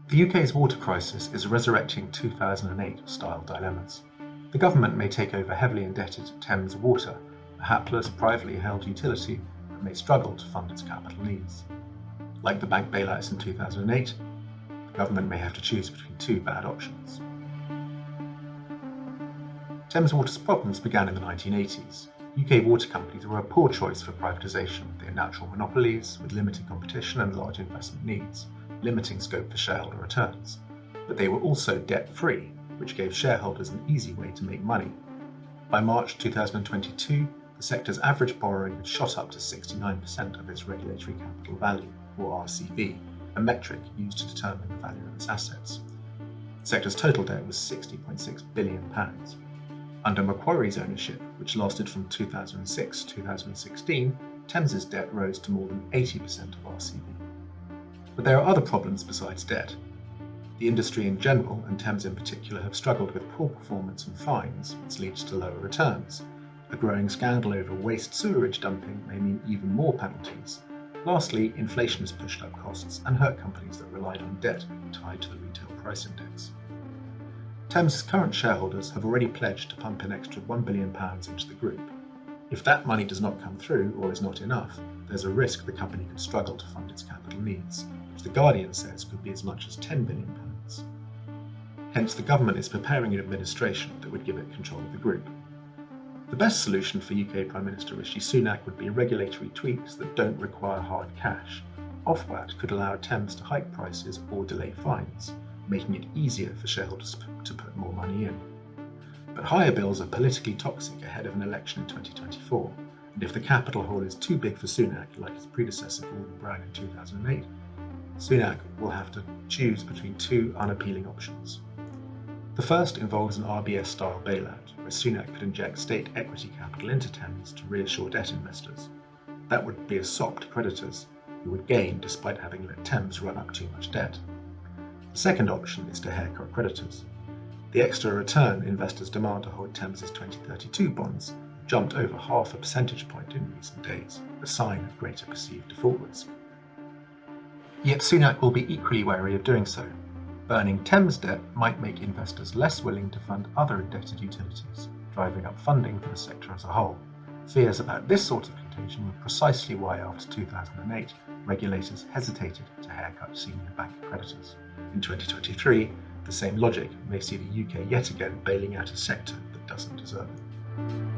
The UK's water crisis is resurrecting 2008-style dilemmas. The government may take over heavily indebted Thames Water, a hapless, privately held utility that may struggle to fund its capital needs. Like the bank bailouts in 2008, the government may have to choose between two bad options. Thames Water's problems began in the 1980s. UK water companies were a poor choice for privatisation. They had natural monopolies with limited competition and large investment needs, limiting scope for shareholder returns. But they were also debt-free, which gave shareholders an easy way to make money. By March 2022, the sector's average borrowing had shot up to 69% of its regulatory capital value, or RCV, a metric used to determine the value of its assets. The sector's total debt was £60.6 billion. Under Macquarie's ownership, which lasted from 2006 to 2016, Thames's debt rose to more than 80% of RCV. But there are other problems besides debt. The industry in general, and Thames in particular, have struggled with poor performance and fines, which leads to lower returns. A growing scandal over waste sewerage dumping may mean even more penalties. Lastly, inflation has pushed up costs and hurt companies that relied on debt tied to the retail price index. Thames' current shareholders have already pledged to pump an extra £1 billion into the group. If that money does not come through or is not enough, there's a risk the company could struggle to fund its capital needs, which The Guardian says could be as much as £10 billion. Hence, the government is preparing an administration that would give it control of the group. The best solution for UK Prime Minister Rishi Sunak would be regulatory tweaks that don't require hard cash. Ofwat could allow Thames to hike prices or delay fines, making it easier for shareholders to put more money in. But higher bills are politically toxic ahead of an election in 2024, and if the capital hole is too big for Sunak, like his predecessor Gordon Brown in 2008, Sunak will have to choose between two unappealing options. The first involves an RBS-style bailout, where Sunak could inject state equity capital into Thames to reassure debt investors. That would be a sop to creditors, who would gain despite having let Thames run up too much debt. The second option is to haircut creditors. The extra return investors demand to hold Thames's 2032 bonds jumped over half a percentage point in recent days, a sign of greater perceived default risk. Yet Sunak will be equally wary of doing so. Burning Thames debt might make investors less willing to fund other indebted utilities, driving up funding for the sector as a whole. Fears about this sort of contagion were precisely why, after 2008, regulators hesitated to haircut senior bank creditors. In 2023, the same logic may see the UK yet again bailing out a sector that doesn't deserve it.